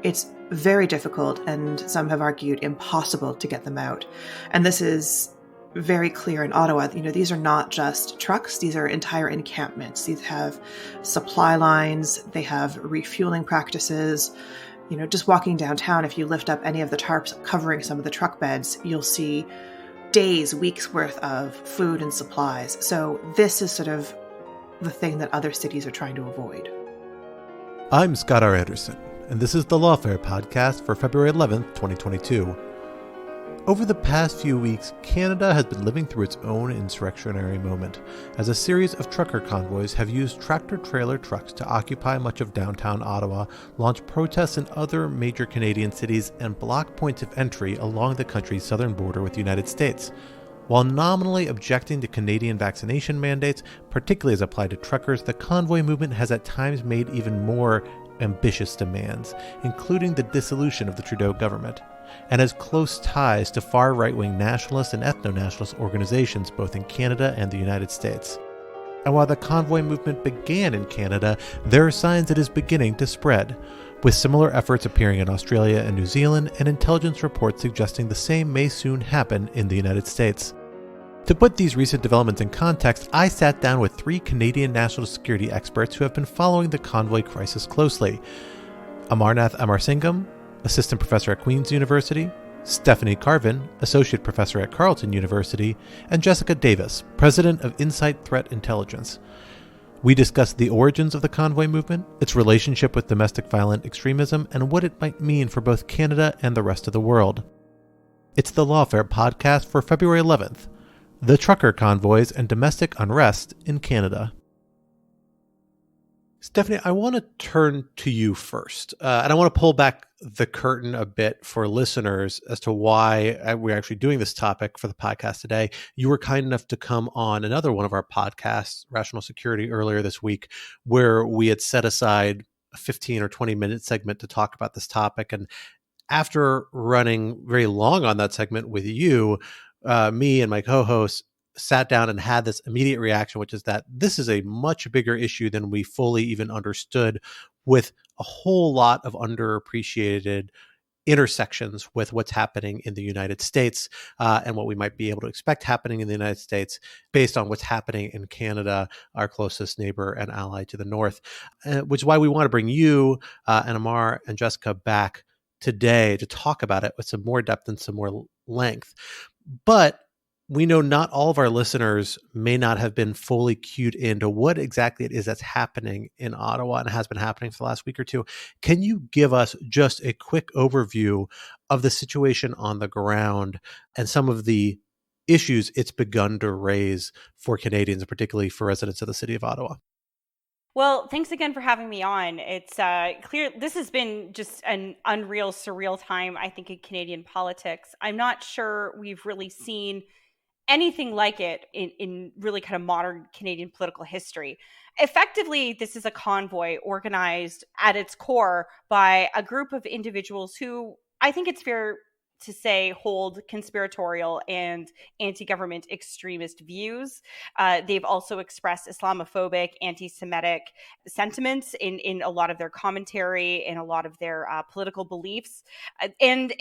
it's very difficult, and some have argued impossible, to get them out. And this is very clear in Ottawa. These are not just trucks, these are entire encampments. These have supply lines, they have refueling practices. Just walking downtown, if you lift up any of the tarps covering some of the truck beds, you'll see days, weeks worth of food and supplies. So this is sort of the thing that other cities are trying to avoid. I'm Scott R. Anderson, and this is the Lawfare podcast for February 11th, 2022. Over the past few weeks, Canada has been living through its own insurrectionary moment, as a series of trucker convoys have used tractor-trailer trucks to occupy much of downtown Ottawa, launch protests in other major Canadian cities, and block points of entry along the country's southern border with the United States. While nominally objecting to Canadian vaccination mandates, particularly as applied to truckers, the convoy movement has at times made even more ambitious demands, including the dissolution of the Trudeau government, and has close ties to far right-wing nationalist and ethno-nationalist organizations both in Canada and the United States. And while the convoy movement began in Canada, there are signs it is beginning to spread, with similar efforts appearing in Australia and New Zealand, and intelligence reports suggesting the same may soon happen in the United States. To put these recent developments in context, I sat down with three Canadian national security experts who have been following the convoy crisis closely. Amarnath Amarasingam, assistant professor at Queen's University, Stephanie Carvin, associate professor at Carleton University, and Jessica Davis, president of Insight Threat Intelligence. We discussed the origins of the convoy movement, its relationship with domestic violent extremism, and what it might mean for both Canada and the rest of the world. It's the Lawfare podcast for February 11th, the Trucker Convoys and Domestic Unrest in Canada. Stephanie, I want to turn to you first, and I want to pull back the curtain a bit for listeners as to why we're actually doing this topic for the podcast today. You were kind enough to come on another one of our podcasts, Rational Security, earlier this week, where we had set aside a 15 or 20-minute segment to talk about this topic. And after running very long on that segment with you, me and my co-host sat down and had this immediate reaction, which is that this is a much bigger issue than we fully even understood, with a whole lot of underappreciated intersections with what's happening in the United States and what we might be able to expect happening in the United States based on what's happening in Canada, our closest neighbor and ally to the north, which is why we want to bring you and Amar and Jessica back today to talk about it with some more depth and some more length. But we know not all of our listeners may not have been fully cued into what exactly it is that's happening in Ottawa and has been happening for the last week or two. Can you give us just a quick overview of the situation on the ground and some of the issues it's begun to raise for Canadians, particularly for residents of the city of Ottawa? Well, thanks again for having me on. It's clear this has been just an unreal, surreal time, I think, in Canadian politics. I'm not sure we've really seen anything like it in really kind of modern Canadian political history. Effectively, this is a convoy organized at its core by a group of individuals who, I think it's fair to say, hold conspiratorial and anti-government extremist views. They've also expressed Islamophobic, anti-Semitic sentiments in a lot of their commentary and a lot of their political beliefs. And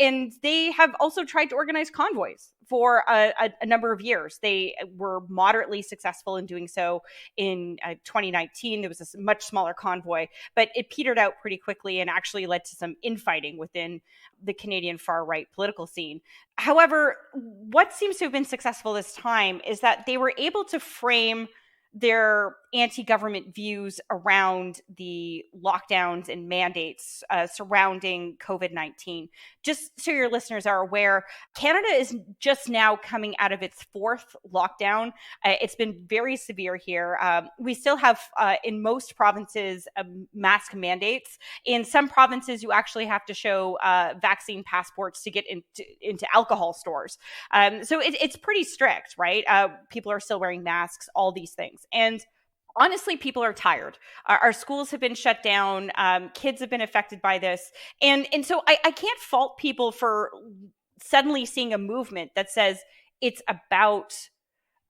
they have also tried to organize convoys for a number of years. They were moderately successful in doing so in 2019. There was a much smaller convoy, but it petered out pretty quickly and actually led to some infighting within the Canadian far-right political scene. However, what seems to have been successful this time is that they were able to frame their anti-government views around the lockdowns and mandates surrounding COVID-19. Just so your listeners are aware, Canada is just now coming out of its fourth lockdown. It's been very severe here. We still have, in most provinces, mask mandates. In some provinces, you actually have to show vaccine passports to get into alcohol stores. So it's pretty strict, right? People are still wearing masks, all these things. And honestly, people are tired. Our schools have been shut down. Kids have been affected by this. And so I can't fault people for suddenly seeing a movement that says it's about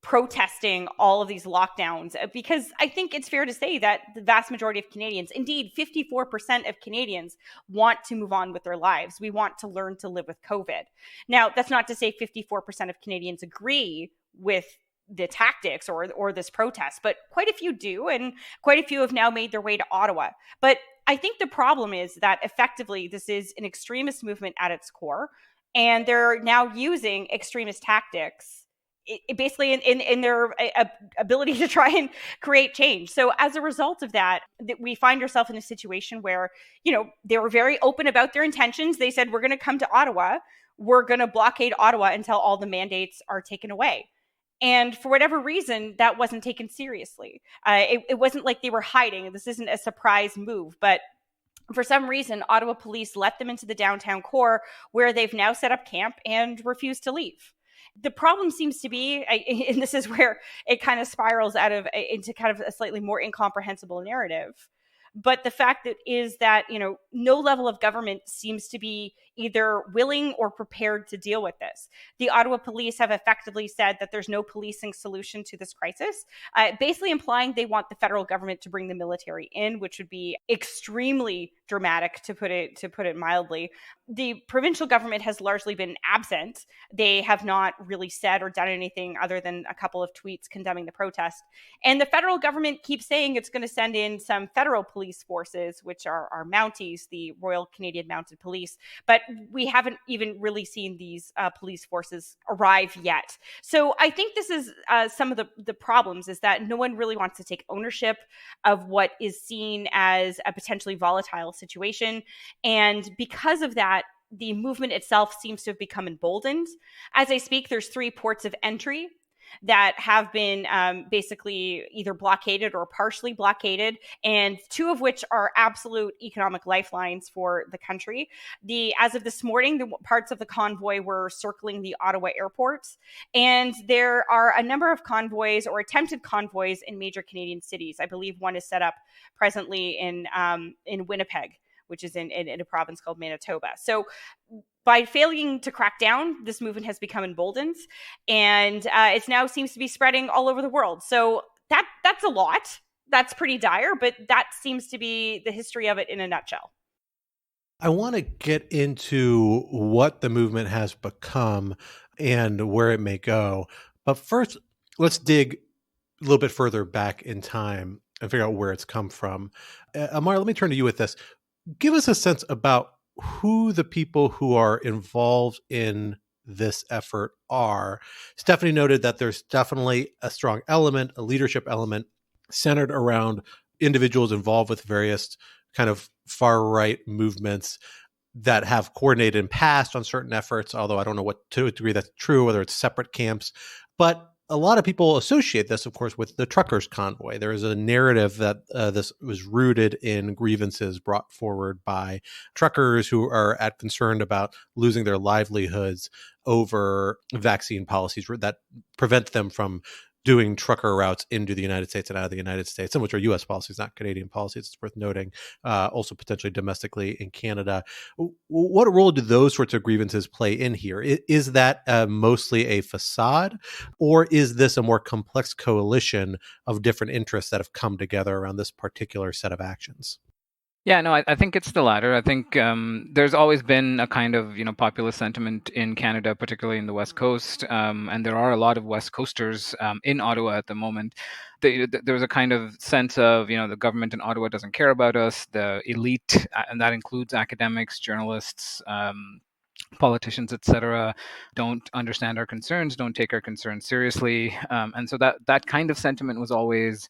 protesting all of these lockdowns, because I think it's fair to say that the vast majority of Canadians, indeed 54% of Canadians, want to move on with their lives. We want to learn to live with COVID. Now, that's not to say 54% of Canadians agree with the tactics or this protest, but quite a few do, and quite a few have now made their way to Ottawa. But I think the problem is that effectively this is an extremist movement at its core, and they're now using extremist tactics basically in their ability to try and create change. So as a result of that, we find ourselves in a situation where, they were very open about their intentions. They said, we're going to come to Ottawa. We're going to blockade Ottawa until all the mandates are taken away. And for whatever reason, that wasn't taken seriously. It wasn't like they were hiding. This isn't a surprise move, but for some reason, Ottawa police let them into the downtown core, where they've now set up camp and refused to leave. The problem seems to be, and this is where it kind of spirals into kind of a slightly more incomprehensible narrative. But the fact is that, no level of government seems to be either willing or prepared to deal with this. The Ottawa police have effectively said that there's no policing solution to this crisis, basically implying they want the federal government to bring the military in, which would be extremely dramatic, to put it mildly. The provincial government has largely been absent. They have not really said or done anything other than a couple of tweets condemning the protest. And the federal government keeps saying it's going to send in some federal police forces, which are Mounties, the Royal Canadian Mounted Police. But we haven't even really seen these police forces arrive yet. So I think this is some of the problems, is that no one really wants to take ownership of what is seen as a potentially volatile situation. And because of that, the movement itself seems to have become emboldened. As I speak, there's 3 ports of entry that have been basically either blockaded or partially blockaded, and 2 of which are absolute economic lifelines for the country. As of this morning, the parts of the convoy were circling the Ottawa airport, and there are a number of convoys or attempted convoys in major Canadian cities. I believe one is set up presently in Winnipeg, which is in a province called Manitoba. So by failing to crack down, this movement has become emboldened, and it now seems to be spreading all over the world. So that's a lot. That's pretty dire, but that seems to be the history of it in a nutshell. I want to get into what the movement has become and where it may go. But first, let's dig a little bit further back in time and figure out where it's come from. Amar, let me turn to you with this. Give us a sense about who the people who are involved in this effort are. Stephanie noted that there's definitely a strong element, a leadership element, centered around individuals involved with various kind of far-right movements that have coordinated in past on certain efforts, although I don't know what to a degree that's true, whether it's separate camps. But a lot of people associate this, of course, with the Truckers Convoy. There is a narrative that this was rooted in grievances brought forward by truckers who are concerned about losing their livelihoods over vaccine policies that prevent them from doing trucker routes into the United States and out of the United States, and which are U.S. policies, not Canadian policies. It's worth noting, also potentially domestically in Canada. What role do those sorts of grievances play in here? Is that mostly a facade, or is this a more complex coalition of different interests that have come together around this particular set of actions? Yeah, no, I think it's the latter. I think there's always been a kind of, populist sentiment in Canada, particularly in the West Coast, and there are a lot of West Coasters in Ottawa at the moment. There's a kind of sense of, the government in Ottawa doesn't care about us, the elite, and that includes academics, journalists, politicians, etc., don't understand our concerns, don't take our concerns seriously. And so that kind of sentiment was always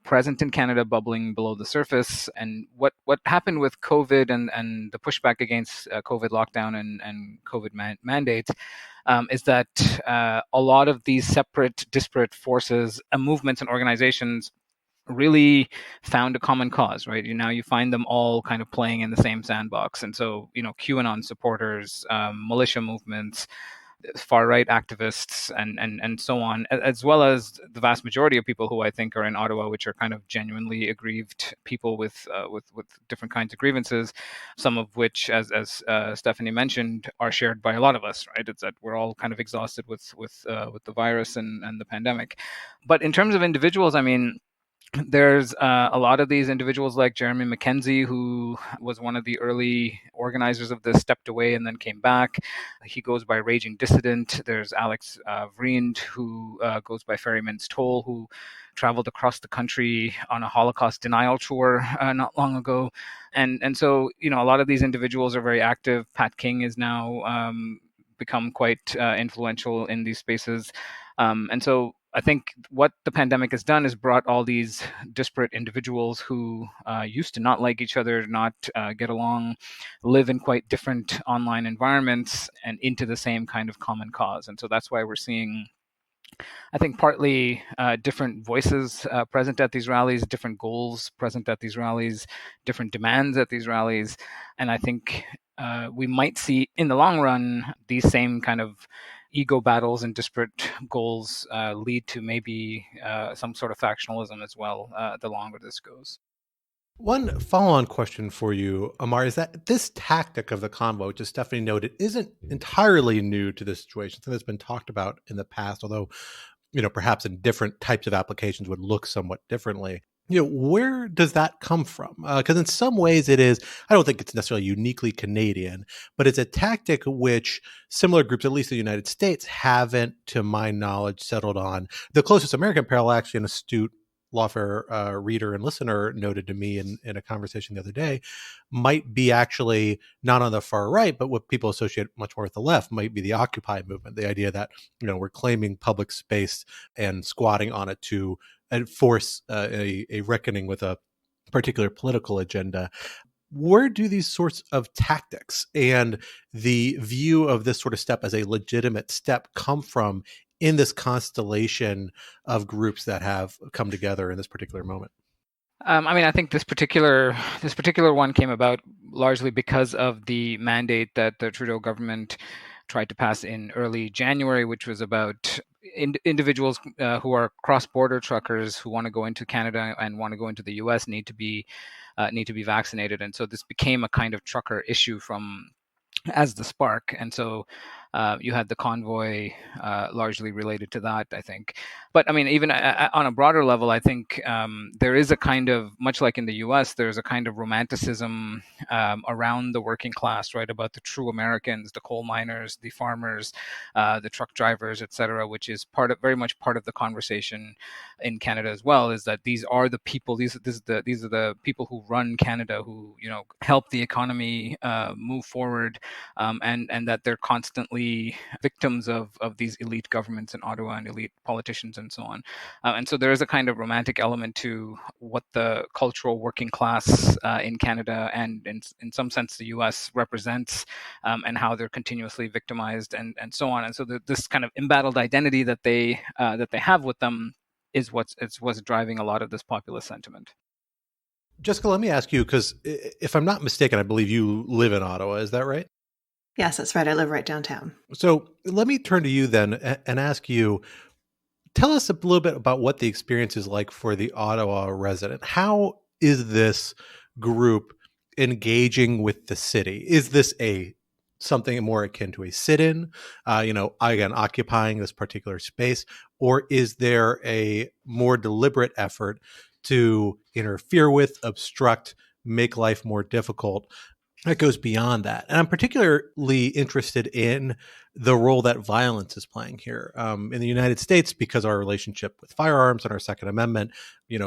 present in Canada, bubbling below the surface. And what happened with COVID and the pushback against COVID lockdown and COVID mandates is that a lot of these separate, disparate forces, movements, and organizations really found a common cause, right? Now you find them all kind of playing in the same sandbox. And so, QAnon supporters, militia movements, far-right activists and so on, as well as the vast majority of people who I think are in Ottawa, which are kind of genuinely aggrieved people with different kinds of grievances, some of which, as Stephanie mentioned, are shared by a lot of us, right? It's that we're all kind of exhausted with the virus and the pandemic. But in terms of individuals, I mean, there's a lot of these individuals like Jeremy McKenzie, who was one of the early organizers of this, stepped away and then came back. He goes by Raging Dissident. There's Alex Vriend, who goes by Ferryman's Toll, who traveled across the country on a Holocaust denial tour not long ago. And so, a lot of these individuals are very active. Pat King is now become quite influential in these spaces. And so I think what the pandemic has done is brought all these disparate individuals who used to not like each other, not get along, live in quite different online environments, and into the same kind of common cause. And so that's why we're seeing, I think, partly different voices present at these rallies, different goals present at these rallies, different demands at these rallies. And I think we might see in the long run these same kind of ego battles and disparate goals lead to maybe some sort of factionalism as well the longer this goes. One follow-on question for you, Amar, is that this tactic of the convoy, which as Stephanie noted, isn't entirely new to this situation. Something that's been talked about in the past, although, perhaps in different types of applications would look somewhat differently. Where does that come from? Because in some ways it is, I don't think it's necessarily uniquely Canadian, but it's a tactic which similar groups, at least in the United States, haven't, to my knowledge, settled on. The closest American parallel, actually, an astute lawfare reader and listener noted to me in a conversation the other day, might be actually not on the far right, but what people associate much more with the left might be the Occupy movement. The idea that, we're claiming public space and squatting on it to force a reckoning with a particular political agenda. Where do these sorts of tactics and the view of this sort of step as a legitimate step come from in this constellation of groups that have come together in this particular moment? I think this particular one came about largely because of the mandate that the Trudeau government tried to pass in early January, which was about individuals who are cross-border truckers who want to go into Canada and want to go into the U.S. need to be vaccinated, and so this became a kind of trucker issue as the spark. And so you had the convoy largely related to that, I think. But I mean, even on a broader level, I think there is a kind of, much like in the US, there's a kind of romanticism around the working class, right? About the true Americans, the coal miners, the farmers, the truck drivers, et cetera, which is very much part of the conversation in Canada as well, is that these are the people, these are the people who run Canada, who, help the economy move forward, and that they're constantly victims of these elite governments in Ottawa and elite politicians and so on. And so there is a kind of romantic element to what the cultural working class in Canada and in some sense the US represents, and how they're continuously victimized and so on. And so this kind of embattled identity that they have with them is what's driving a lot of this populist sentiment. Jessica, let me ask you, because if I'm not mistaken, I believe you live in Ottawa. Is that right? Yes, that's right. I live right downtown. So let me turn to you then and ask you, tell us a little bit about what the experience is like for the Ottawa resident. How is this group engaging with the city? Is this something more akin to a sit-in, again, occupying this particular space? Or is there a more deliberate effort to interfere with, obstruct, make life more difficult that goes beyond that? And I'm particularly interested in the role that violence is playing here. In the United States, because our relationship with firearms and our Second Amendment,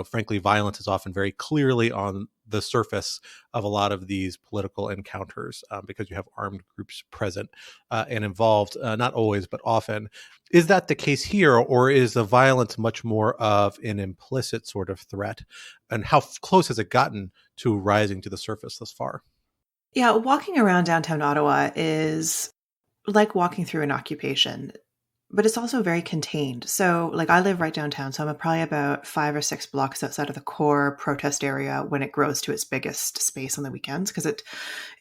frankly, violence is often very clearly on the surface of a lot of these political encounters, because you have armed groups present and involved, not always, but often. Is that the case here, or is the violence much more of an implicit sort of threat? And how close has it gotten to rising to the surface thus far? Yeah, walking around downtown Ottawa is like walking through an occupation. but it's also very contained. So like I live right downtown, so I'm probably about 5 or 6 blocks outside of the core protest area when it grows to its biggest space on the weekends, because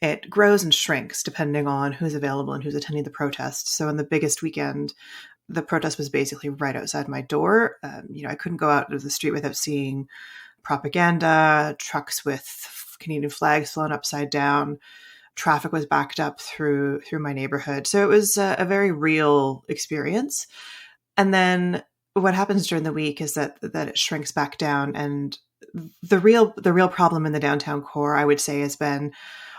it grows and shrinks depending on who's available and who's attending the protest. So on the biggest weekend, the protest was basically right outside my door. I couldn't go out of the street without seeing propaganda, trucks with Canadian flags flown upside down. Traffic was backed up through my neighborhood. So it was a very real experience. And then what happens during the week is that it shrinks back down. And the real problem in the downtown core, I would say, has been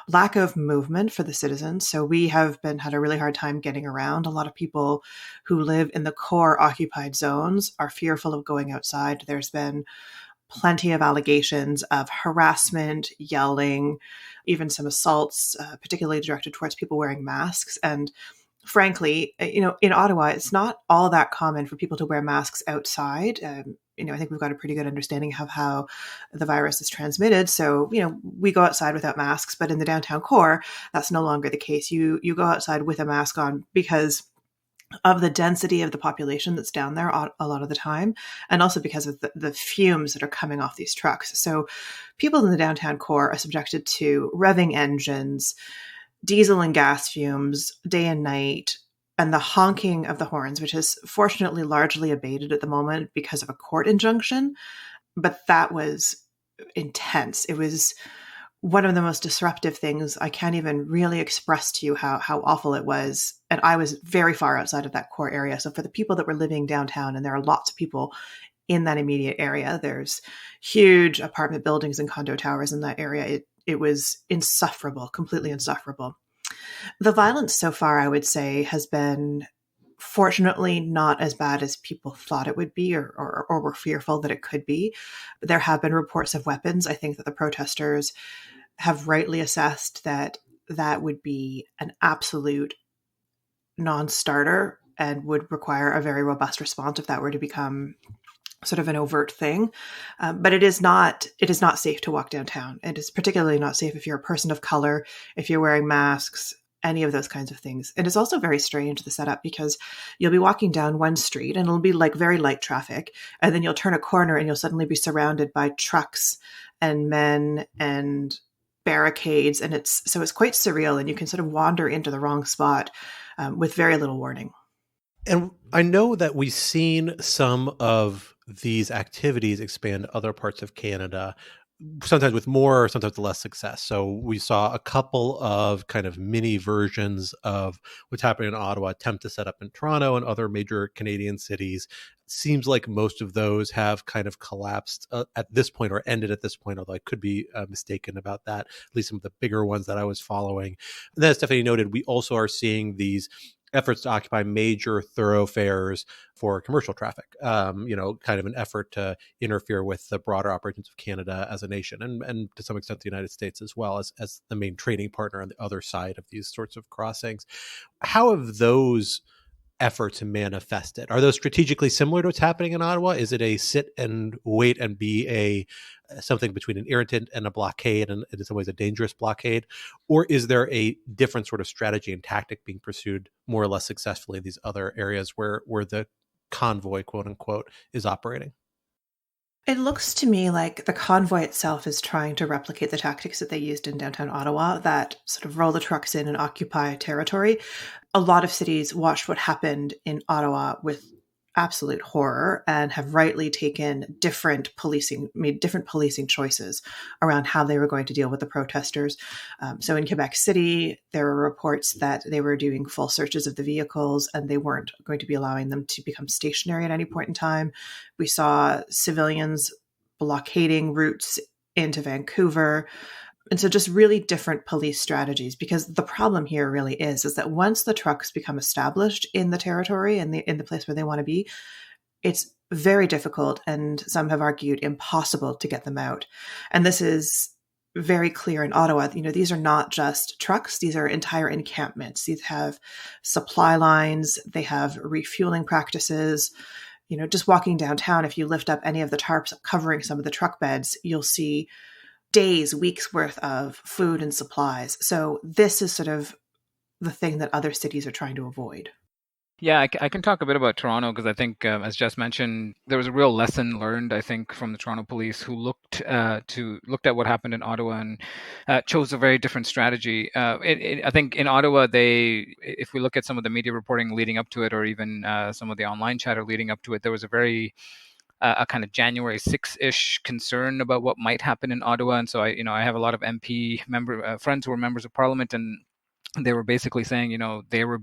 lack of movement for the citizens. So we have had a really hard time getting around. A lot of people who live in the core occupied zones are fearful of going outside. There's been plenty of allegations of harassment, yelling, even some assaults, particularly directed towards people wearing masks. And frankly, in Ottawa, it's not all that common for people to wear masks outside. I think we've got a pretty good understanding of how the virus is transmitted. So, we go outside without masks, but in the downtown core, that's no longer the case. You go outside with a mask on because of the density of the population that's down there a lot of the time, and also because of the fumes that are coming off these trucks. So people in the downtown core are subjected to revving engines, diesel and gas fumes day and night, and the honking of the horns, which is fortunately largely abated at the moment because of a court injunction. But that was intense. It was one of the most disruptive things. I can't even really express to you how awful it was. And I was very far outside of that core area. So for the people that were living downtown, and there are lots of people in that immediate area, there's huge apartment buildings and condo towers in that area. It was insufferable, completely insufferable. The violence so far, I would say, has been fortunately not as bad as people thought it would be or were fearful that it could be. There have been reports of weapons. I think that the protesters have rightly assessed that would be an absolute non-starter and would require a very robust response if that were to become sort of an overt thing. But it is not safe to walk downtown. It is particularly not safe if you're a person of color, if you're wearing masks, any of those kinds of things. And it's also very strange, the setup, because you'll be walking down one street and it'll be like very light traffic. And then you'll turn a corner and you'll suddenly be surrounded by trucks and men and barricades. And it's quite surreal, and you can sort of wander into the wrong spot with very little warning. And I know that we've seen some of these activities expand to other parts of Canada, sometimes with more, sometimes with less success. So we saw a couple of kind of mini versions of what's happening in Ottawa attempt to set up in Toronto and other major Canadian cities. Seems like most of those have kind of collapsed at this point, or ended at this point, although I could be mistaken about that, at least some of the bigger ones that I was following. And then, as Stephanie noted, we also are seeing these efforts to occupy major thoroughfares for commercial traffic, kind of an effort to interfere with the broader operations of Canada as a nation, and to some extent the United States as well as the main trading partner on the other side of these sorts of crossings. How have those efforts manifested? Are those strategically similar to what's happening in Ottawa? Is it a sit and wait and be something between an irritant and a blockade, and in some ways a dangerous blockade? Or is there a different sort of strategy and tactic being pursued more or less successfully in these other areas where the convoy, quote unquote, is operating? It looks to me like the convoy itself is trying to replicate the tactics that they used in downtown Ottawa, that sort of roll the trucks in and occupy territory. A lot of cities watched what happened in Ottawa with absolute horror and have rightly taken made different policing choices around how they were going to deal with the protesters. So in Quebec City, there were reports that they were doing full searches of the vehicles and they weren't going to be allowing them to become stationary at any point in time. We saw civilians blockading routes into Vancouver. And so just really different police strategies, because the problem here really is that once the trucks become established in the territory and in the place where they want to be, it's very difficult, and some have argued impossible, to get them out. And this is very clear in Ottawa. These are not just trucks. These are entire encampments. These have supply lines. They have refueling practices. Just walking downtown, if you lift up any of the tarps covering some of the truck beds, you'll see days, weeks worth of food and supplies. So this is sort of the thing that other cities are trying to avoid. Yeah, I can talk a bit about Toronto because I think, as Jess mentioned, there was a real lesson learned, I think, from the Toronto police who looked at what happened in Ottawa and chose a very different strategy. I think in Ottawa, if we look at some of the media reporting leading up to it, or even some of the online chatter leading up to it, there was a kind of January 6-ish concern about what might happen in Ottawa, and so I have a lot of MP friends who are members of Parliament, and they were basically saying, they were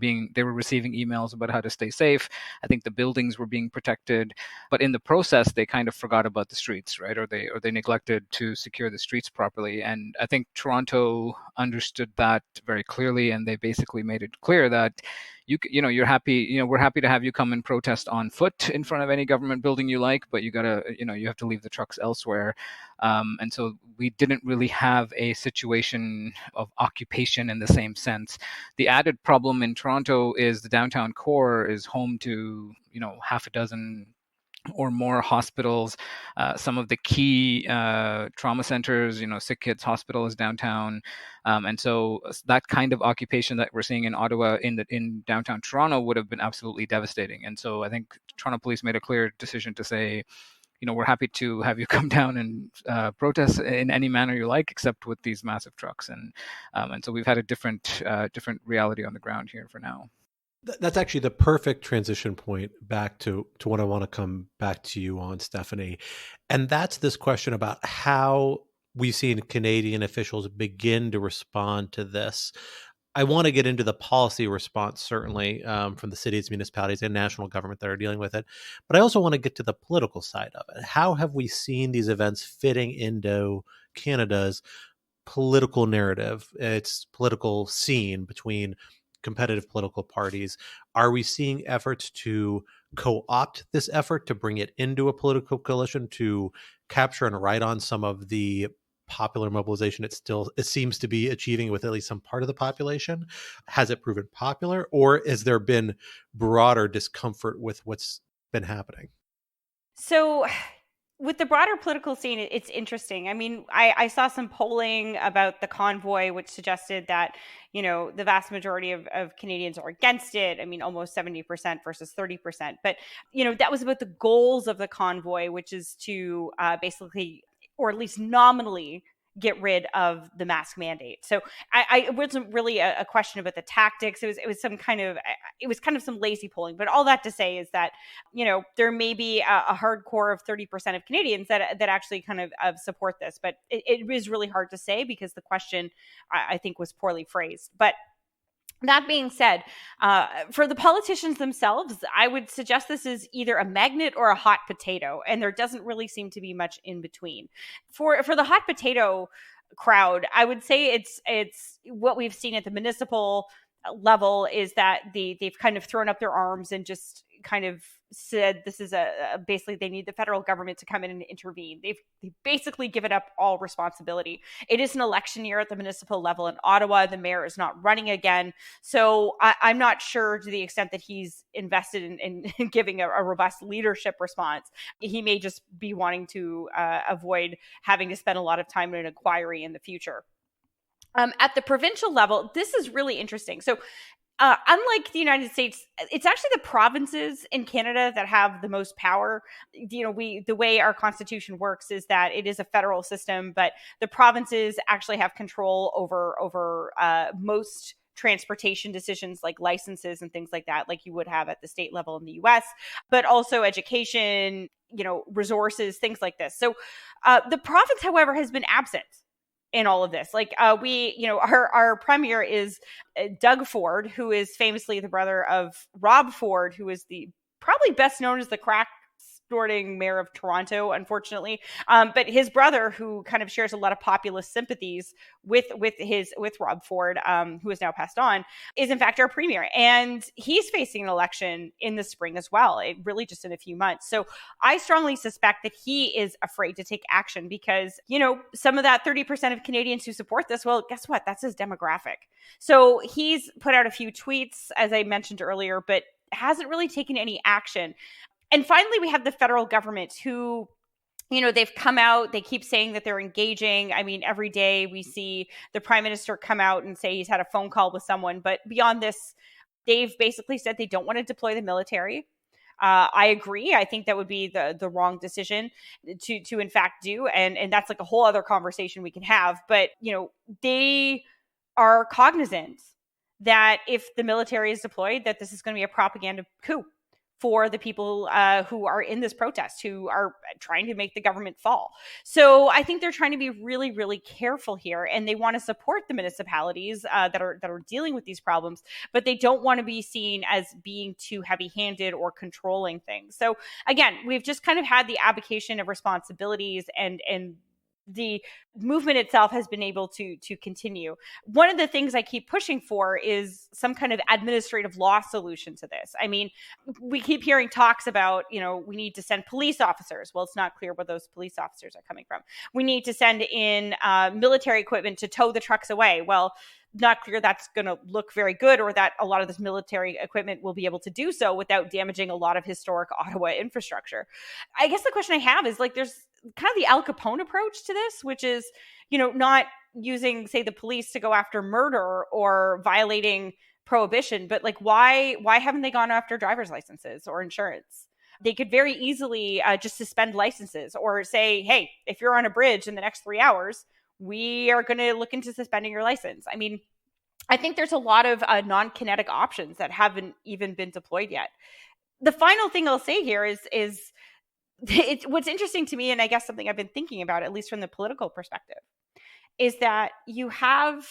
receiving emails about how to stay safe. I think the buildings were being protected, but in the process, they kind of forgot about the streets, right? Or they neglected to secure the streets properly. And I think Toronto understood that very clearly, and they basically made it clear that we're happy to have you come and protest on foot in front of any government building you like, but you have to leave the trucks elsewhere. And so we didn't really have a situation of occupation in the same sense. The added problem in Toronto is the downtown core is home to, half a dozen or more hospitals. Some of the key trauma centers, Sick Kids Hospital is downtown. And so that kind of occupation that we're seeing in Ottawa in downtown Toronto would have been absolutely devastating. And so I think Toronto police made a clear decision to say, we're happy to have you come down and protest in any manner you like, except with these massive trucks. And so we've had a different reality on the ground here for now. That's actually the perfect transition point back to what I want to come back to you on, Stephanie. And that's this question about how we've seen Canadian officials begin to respond to this. I want to get into the policy response, certainly, from the cities, municipalities, and national government that are dealing with it. But I also want to get to the political side of it. How have we seen these events fitting into Canada's political narrative, its political scene between competitive political parties? Are we seeing efforts to co-opt this effort to bring it into a political coalition to capture and write on some of the popular mobilization it seems to be achieving with at least some part of the population? Has it proven popular, or has there been broader discomfort with what's been happening? So with the broader political scene, it's interesting. I mean, I saw some polling about the convoy, which suggested that, the vast majority of Canadians are against it. I mean, almost 70% versus 30%. But, that was about the goals of the convoy, which is to basically, or at least nominally, get rid of the mask mandate. So it wasn't really a question about the tactics. It was kind of some lazy polling. But all that to say is that, there may be a hardcore of 30% of Canadians that actually kind of support this. But it is really hard to say because the question, I think, was poorly phrased. But that being said, for the politicians themselves, I would suggest this is either a magnet or a hot potato, and there doesn't really seem to be much in between. For the hot potato crowd, I would say it's what we've seen at the municipal level is that they've kind of thrown up their arms and just kind of said this is basically they need the federal government to come in and intervene. They've basically given up all responsibility. It is an election year at the municipal level in Ottawa. The mayor is not running again. So I'm not sure to the extent that he's invested in giving a robust leadership response. He may just be wanting to avoid having to spend a lot of time in an inquiry in the future. At the provincial level, this is really interesting. So unlike the United States, it's actually the provinces in Canada that have the most power. The way our constitution works is that it is a federal system, but the provinces actually have control over most transportation decisions like licenses and things like that, like you would have at the state level in the US, but also education, resources, things like this. So the province, however, has been absent in all of this. Like our premier is Doug Ford, who is famously the brother of Rob Ford, who is the probably best known as the crack snorting mayor of Toronto, unfortunately. But his brother, who kind of shares a lot of populist sympathies with Rob Ford, who has now passed on, is in fact our premier. And he's facing an election in the spring as well, really just in a few months. So I strongly suspect that he is afraid to take action because, some of that 30% of Canadians who support this, well, guess what? That's his demographic. So he's put out a few tweets, as I mentioned earlier, but hasn't really taken any action. And finally, we have the federal government who, they've come out, they keep saying that they're engaging. I mean, every day we see the prime minister come out and say he's had a phone call with someone. But beyond this, They've basically said they don't want to deploy the military. I agree. I think that would be the wrong decision to in fact do. And that's like a whole other conversation we can have. But, they are cognizant that if the military is deployed, that this is going to be a propaganda coup for the people who are in this protest, who are trying to make the government fall. So I think they're trying to be really, really careful here, and they want to support the municipalities that are dealing with these problems, but they don't want to be seen as being too heavy-handed or controlling things. So again, we've just kind of had the abdication of responsibilities, and the movement itself has been able to continue. One of the things I keep pushing for is some kind of administrative law solution to this. I mean, we keep hearing talks about, we need to send police officers. Well, it's not clear where those police officers are coming from. We need to send in military equipment to tow the trucks away. Well, not clear that's going to look very good, or that a lot of this military equipment will be able to do so without damaging a lot of historic Ottawa infrastructure. I guess the question I have is, there's kind of the Al Capone approach to this, which is, not using, say, the police to go after murder or violating prohibition, but why haven't they gone after driver's licenses or insurance? They could very easily just suspend licenses, or say, hey, if you're on a bridge in the next 3 hours, we are going to look into suspending your license. I mean, I think there's a lot of non-kinetic options that haven't even been deployed yet. The final thing I'll say here is what's interesting to me, and I guess something I've been thinking about, at least from the political perspective, is that you have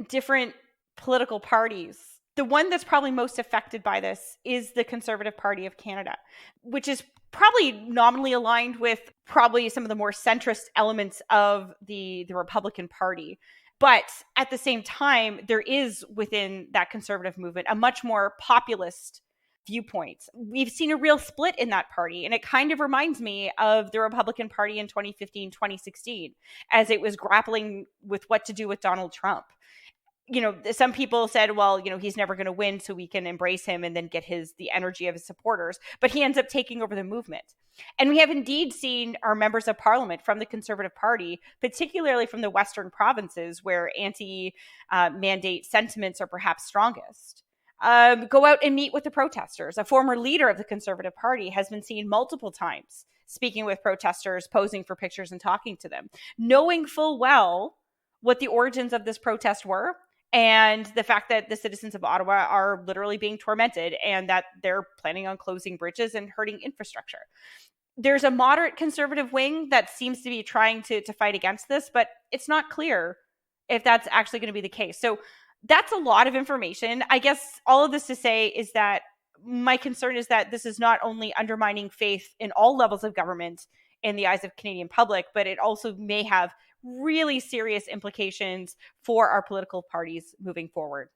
different political parties. The one that's probably most affected by this is the Conservative Party of Canada, which is probably nominally aligned with probably some of the more centrist elements of the Republican Party. But at the same time, there is within that conservative movement a much more populist viewpoints. We've seen a real split in that party, and it kind of reminds me of the Republican Party in 2015, 2016, as it was grappling with what to do with Donald Trump. Some people said, well, he's never going to win, so we can embrace him and then get the energy of his supporters. But he ends up taking over the movement. And we have indeed seen our members of parliament from the Conservative Party, particularly from the Western provinces where anti-mandate sentiments are perhaps strongest, go out and meet with the protesters. A former leader of the Conservative Party has been seen multiple times speaking with protesters, posing for pictures and talking to them, knowing full well what the origins of this protest were, and the fact that the citizens of Ottawa are literally being tormented, and that they're planning on closing bridges and hurting infrastructure. There's a moderate conservative wing that seems to be trying to fight against this, but it's not clear if that's actually going to be the case. So that's a lot of information. I guess all of this to say is that my concern is that this is not only undermining faith in all levels of government in the eyes of Canadian public, but it also may have really serious implications for our political parties moving forward.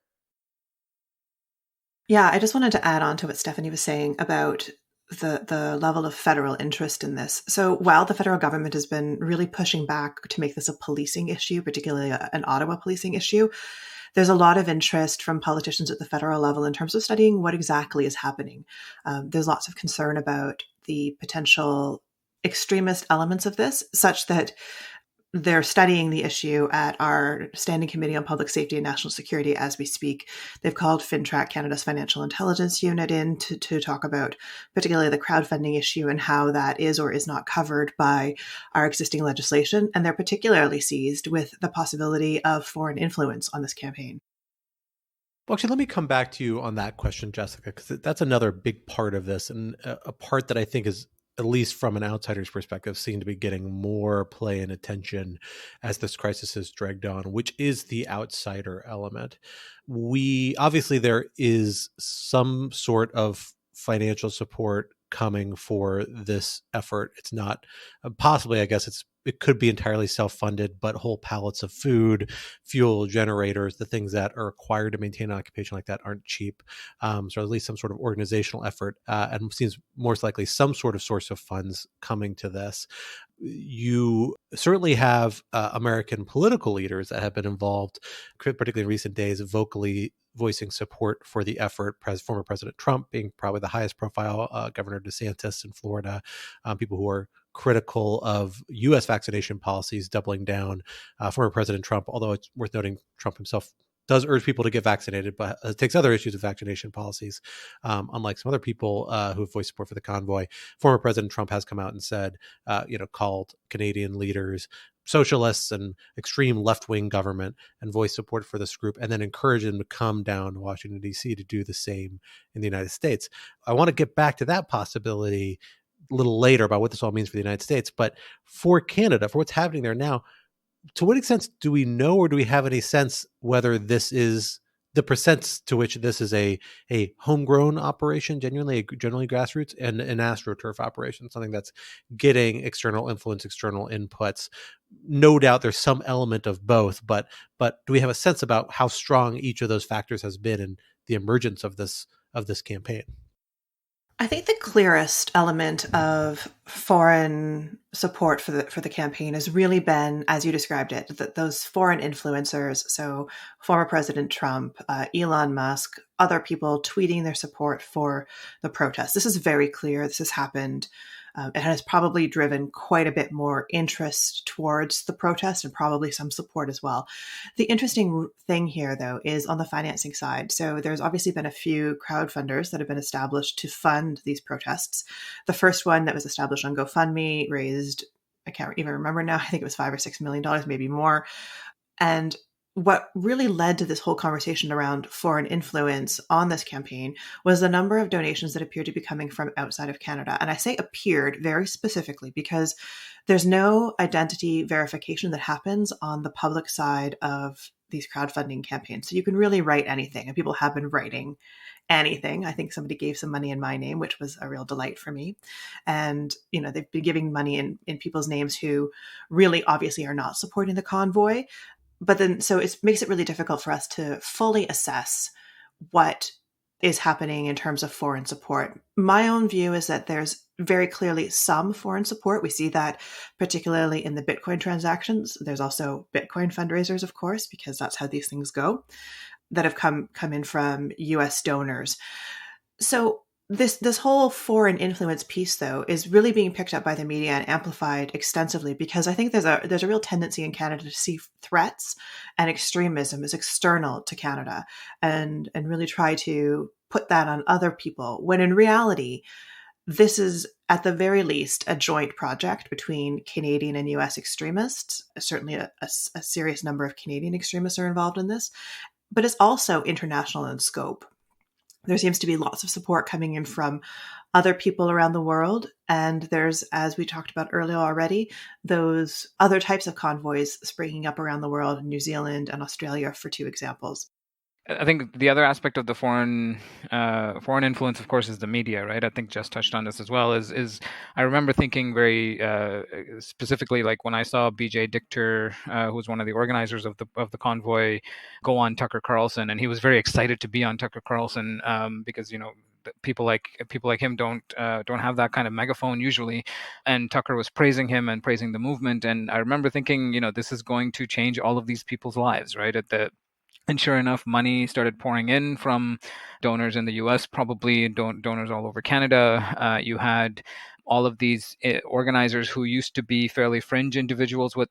Yeah, I just wanted to add on to what Stephanie was saying about the level of federal interest in this. So while the federal government has been really pushing back to make this a policing issue, particularly an Ottawa policing issue, there's a lot of interest from politicians at the federal level in terms of studying what exactly is happening. There's lots of concern about the potential extremist elements of this, such that they're studying the issue at our Standing Committee on Public Safety and National Security as we speak. They've called FinTrack, Canada's financial intelligence unit, in to talk about particularly the crowdfunding issue and how that is or is not covered by our existing legislation. And they're particularly seized with the possibility of foreign influence on this campaign. Well, actually, let me come back to you on that question, Jessica, because that's another big part of this, and a part that I think is, at least from an outsider's perspective, seem to be getting more play and attention as this crisis has dragged on, which is the outsider element. Obviously, there is some sort of financial support coming for this effort. It's not possibly, I guess it could be entirely self-funded, but whole pallets of food, fuel, generators, the things that are required to maintain an occupation like that aren't cheap. So at least some sort of organizational effort, and seems most likely some sort of source of funds coming to this. You certainly have American political leaders that have been involved, particularly in recent days, vocally voicing support for the effort. Former President Trump being probably the highest profile, Governor DeSantis in Florida, people who are critical of U.S. vaccination policies, doubling down. Former President Trump, although it's worth noting, Trump himself does urge people to get vaccinated, but takes other issues of vaccination policies. Unlike some other people who have voiced support for the convoy, former President Trump has come out and said, called Canadian leaders socialists and extreme left-wing government and voiced support for this group, and then encouraged them to come down to Washington, D.C. to do the same in the United States. I want to get back to that possibility a little later about what this all means for the United States. But for Canada, for what's happening there now, to what extent do we know, or do we have any sense whether this is the percents to which this is a homegrown operation, generally grassroots, and an AstroTurf operation, something that's getting external influence, external inputs? No doubt there's some element of both, but do we have a sense about how strong each of those factors has been in the emergence of this campaign? I think the clearest element of foreign support for the campaign has really been, as you described it, that those foreign influencers, so former President Trump, Elon Musk, other people tweeting their support for the protest. This is very clear. This has happened. It has probably driven quite a bit more interest towards the protest and probably some support as well. The interesting thing here, though, is on the financing side. So there's obviously been a few crowdfunders that have been established to fund these protests. The first one that was established on GoFundMe raised, I can't even remember now, I think it was $5 or $6 million, maybe more. And what really led to this whole conversation around foreign influence on this campaign was the number of donations that appeared to be coming from outside of Canada. And I say appeared very specifically because there's no identity verification that happens on the public side of these crowdfunding campaigns. So you can really write anything, and people have been writing anything. I think somebody gave some money in my name, which was a real delight for me. And, they've been giving money in people's names who really obviously are not supporting the convoy. But then, so it makes it really difficult for us to fully assess what is happening in terms of foreign support. My own view is that there's very clearly some foreign support. We see that particularly in the Bitcoin transactions. There's also Bitcoin fundraisers, of course, because that's how these things go, that have come in from US donors. So this whole foreign influence piece, though, is really being picked up by the media and amplified extensively, because I think there's a real tendency in Canada to see threats and extremism as external to Canada and really try to put that on other people, when in reality, this is at the very least a joint project between Canadian and US extremists. Certainly a serious number of Canadian extremists are involved in this, but it's also international in scope. There seems to be lots of support coming in from other people around the world. And there's, as we talked about earlier already, those other types of convoys springing up around the world, New Zealand and Australia, for two examples. I think the other aspect of the foreign influence, of course, is the media, right? I think Jess touched on this as well. Is I remember thinking very specifically, like when I saw BJ Dichter, who was one of the organizers of the convoy, go on Tucker Carlson, and he was very excited to be on Tucker Carlson because people like him don't have that kind of megaphone usually, and Tucker was praising him and praising the movement, and I remember thinking, this is going to change all of these people's lives, right? And sure enough, money started pouring in from donors in the U.S., probably donors all over Canada. You had all of these organizers who used to be fairly fringe individuals with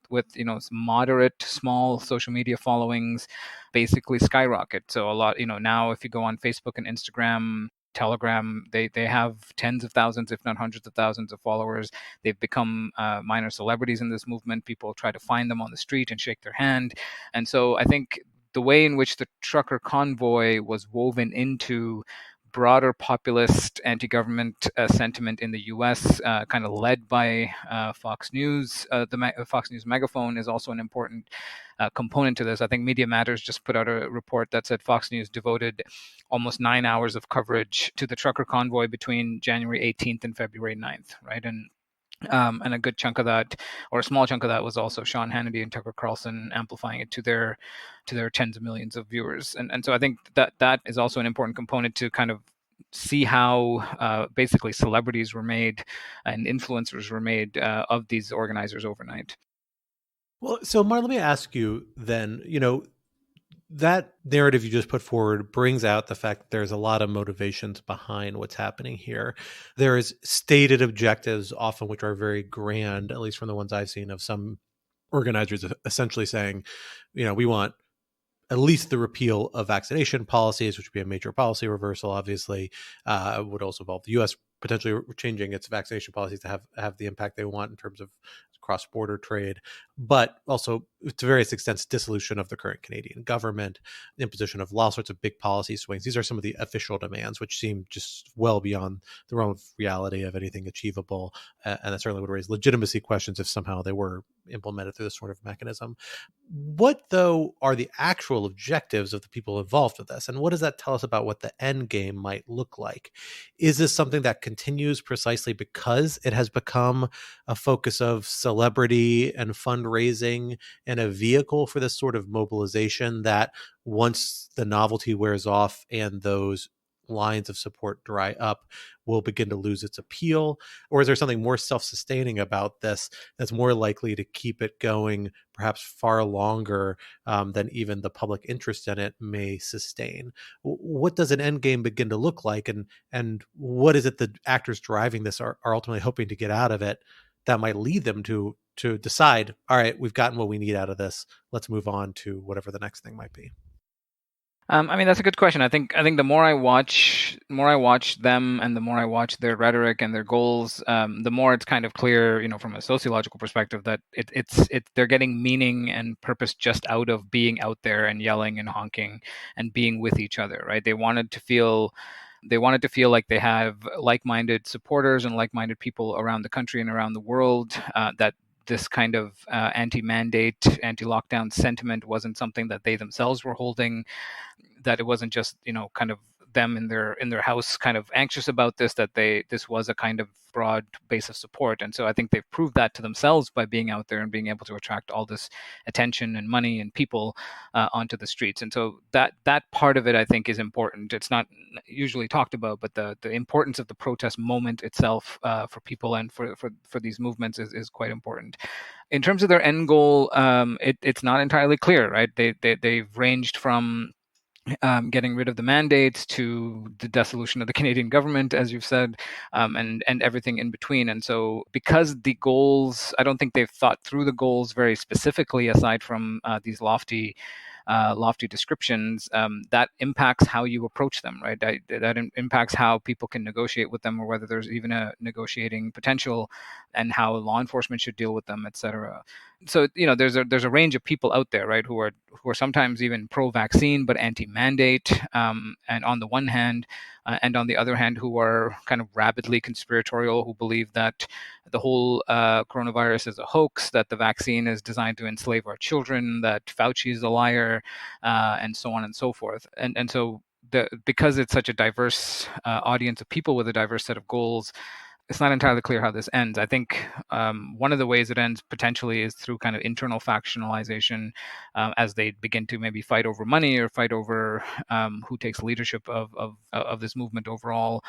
moderate, small social media followings, basically skyrocket. So a lot, now if you go on Facebook and Instagram, Telegram, they have tens of thousands, if not hundreds of thousands of followers. They've become minor celebrities in this movement. People try to find them on the street and shake their hand. And so I think the way in which the Trucker Convoy was woven into broader populist anti-government sentiment in the U.S., kind of led by Fox News. The Fox News megaphone is also an important component to this. I think Media Matters just put out a report that said Fox News devoted almost 9 hours of coverage to the Trucker Convoy between January 18th and February 9th, right? And a good chunk of that, or a small chunk of that, was also Sean Hannity and Tucker Carlson amplifying it to their tens of millions of viewers. And so I think that is also an important component to kind of see how basically celebrities were made and influencers were made of these organizers overnight. Well, so Mar, let me ask you then, that narrative you just put forward brings out the fact that there's a lot of motivations behind what's happening here. There is stated objectives, often which are very grand, at least from the ones I've seen, of some organizers essentially saying, we want at least the repeal of vaccination policies, which would be a major policy reversal, obviously, would also involve the U.S. potentially changing its vaccination policies to have the impact they want in terms of cross-border trade, but also to various extents dissolution of the current Canadian government, imposition of all sorts of big policy swings. These are some of the official demands, which seem just well beyond the realm of reality of anything achievable, and that certainly would raise legitimacy questions if somehow they were implemented through this sort of mechanism. What, though, are the actual objectives of the people involved with this, and what does that tell us about what the end game might look like? Is this something that continues precisely because it has become a focus of celebrity and fundraising and a vehicle for this sort of mobilization that once the novelty wears off and those lines of support dry up will begin to lose its appeal? Or is there something more self-sustaining about this that's more likely to keep it going perhaps far longer than even the public interest in it may sustain? What does an end game begin to look like, and what is it the actors driving this are ultimately hoping to get out of it that might lead them to decide, all right, we've gotten what we need out of this, let's move on to whatever the next thing might be? I mean, that's a good question. I think the more I watch them, and the more I watch their rhetoric and their goals, the more it's kind of clear, from a sociological perspective, that they're getting meaning and purpose just out of being out there and yelling and honking and being with each other, right? They wanted to feel like they have like-minded supporters and like-minded people around the country and around the world, that this kind of anti-mandate, anti-lockdown sentiment wasn't something that they themselves were holding, that it wasn't just, kind of them in their house kind of anxious about this, that this was a kind of broad base of support. And so I think they've proved that to themselves by being out there and being able to attract all this attention and money and people onto the streets. And so that part of it, I think, is important. It's not usually talked about, but the importance of the protest moment itself for people and for these movements is quite important. In terms of their end goal, it's not entirely clear, right? They've ranged from getting rid of the mandates to the dissolution of the Canadian government, as you've said, and everything in between. And so because the goals, I don't think they've thought through the goals very specifically, aside from these lofty descriptions, that impacts how you approach them, right? That impacts how people can negotiate with them, or whether there's even a negotiating potential, and how law enforcement should deal with them, et cetera. So, there's a range of people out there, right, who are sometimes even pro-vaccine but anti-mandate, and on the one hand, and on the other hand, who are kind of rabidly conspiratorial, who believe that the whole coronavirus is a hoax, that the vaccine is designed to enslave our children, that Fauci is a liar, and so on and so forth. And so because it's such a diverse audience of people with a diverse set of goals, it's not entirely clear how this ends. I think one of the ways it ends potentially is through kind of internal factionalization, as they begin to maybe fight over money or fight over who takes leadership of this movement overall,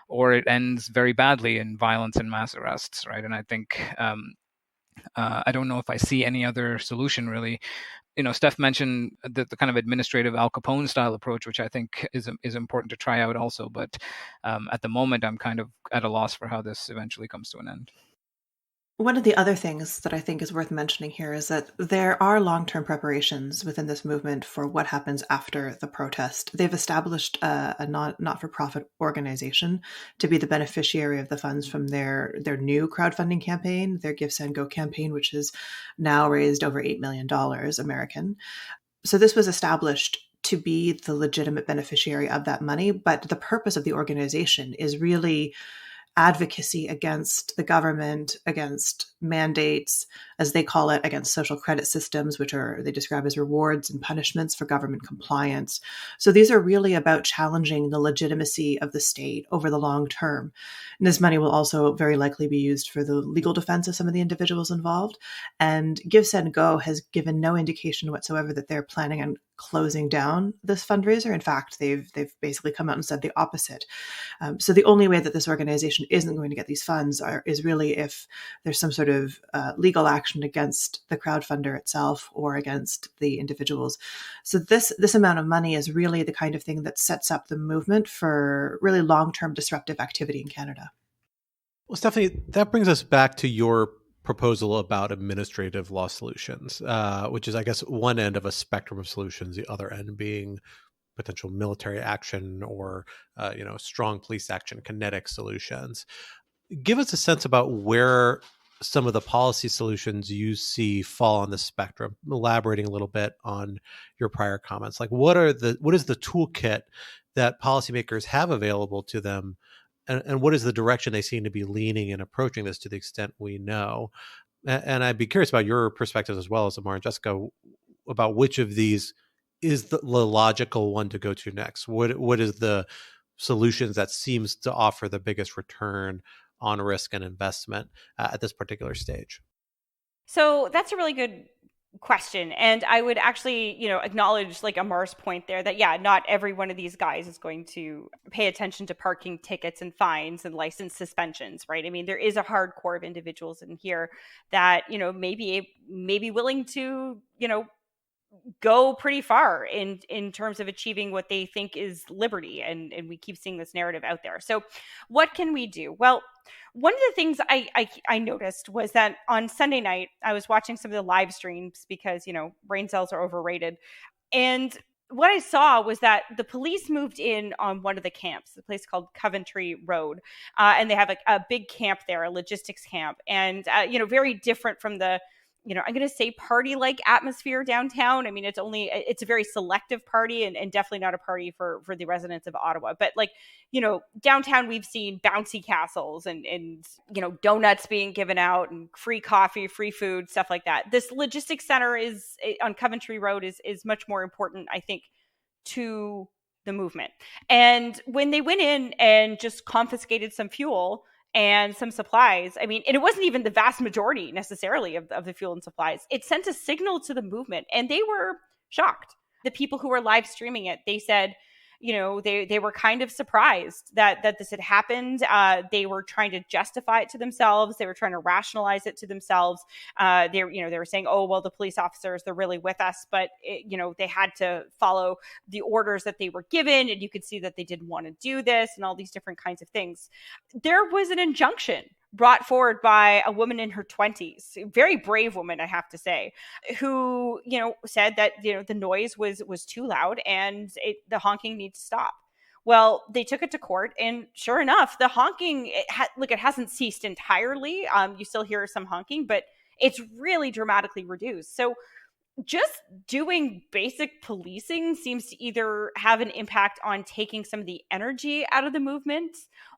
or it ends very badly in violence and mass arrests, right? And I think I don't know if I see any other solution, really. Steph mentioned the kind of administrative Al Capone style approach, which I think is important to try out also. But at the moment, I'm kind of at a loss for how this eventually comes to an end. One of the other things that I think is worth mentioning here is that there are long-term preparations within this movement for what happens after the protest. They've established a not-for-profit organization to be the beneficiary of the funds from their new crowdfunding campaign, their Give, Send, Go campaign, which has now raised over $8 million American. So this was established to be the legitimate beneficiary of that money, but the purpose of the organization is really advocacy against the government, against mandates, as they call it, against social credit systems, which they describe as rewards and punishments for government compliance. So these are really about challenging the legitimacy of the state over the long term. And this money will also very likely be used for the legal defense of some of the individuals involved. And Give, Send, Go has given no indication whatsoever that they're planning on closing down this fundraiser. In fact, they've basically come out and said the opposite. So the only way that this organization isn't going to get these funds is really if there's some sort of legal action against the crowdfunder itself or against the individuals. So this amount of money is really the kind of thing that sets up the movement for really long-term disruptive activity in Canada. Well, Stephanie, that brings us back to your proposal about administrative law solutions, which is, I guess, one end of a spectrum of solutions, the other end being potential military action or, strong police action, kinetic solutions. Give us a sense about where some of the policy solutions you see fall on the spectrum, elaborating a little bit on your prior comments. Like what is the toolkit that policymakers have available to them, and what is the direction they seem to be leaning and approaching this, to the extent we know? And I'd be curious about your perspectives as well as Amar and Jessica about which of these is the logical one to go to next. What is the solutions that seems to offer the biggest return on risk and investment at this particular stage? So that's a really good question. And I would actually, acknowledge like Amar's point there that, yeah, not every one of these guys is going to pay attention to parking tickets and fines and license suspensions, right? I mean, there is a hardcore of individuals in here that, may be willing to, go pretty far in terms of achieving what they think is liberty. And we keep seeing this narrative out there. So what can we do? Well, one of the things I noticed was that on Sunday night, I was watching some of the live streams because, brain cells are overrated. And what I saw was that the police moved in on one of the camps, a place called Coventry Road. And they have a big camp there, a logistics camp. And, very different from the I'm going to say party-like atmosphere downtown. I mean, it's a very selective party and definitely not a party for the residents of Ottawa. But downtown, we've seen bouncy castles and donuts being given out and free coffee, free food, stuff like that. This logistics center on Coventry Road is much more important, I think, to the movement. And when they went in and just confiscated some fuel and some supplies, and it wasn't even the vast majority necessarily of the fuel and supplies. It sent a signal to the movement, and they were shocked. The people who were live streaming it, they said, they were kind of surprised that this had happened. They were trying to justify it to themselves. They were trying to rationalize it to themselves. They were saying, oh, well, the police officers, they're really with us, but they had to follow the orders that they were given. And you could see that they didn't want to do this and all these different kinds of things. There was an injunction brought forward by a woman in her 20s, a very brave woman, I have to say, who, said that, the noise was too loud and the honking needs to stop. Well, they took it to court, and sure enough, the honking, it hasn't ceased entirely. You still hear some honking, but it's really dramatically reduced. So just doing basic policing seems to either have an impact on taking some of the energy out of the movement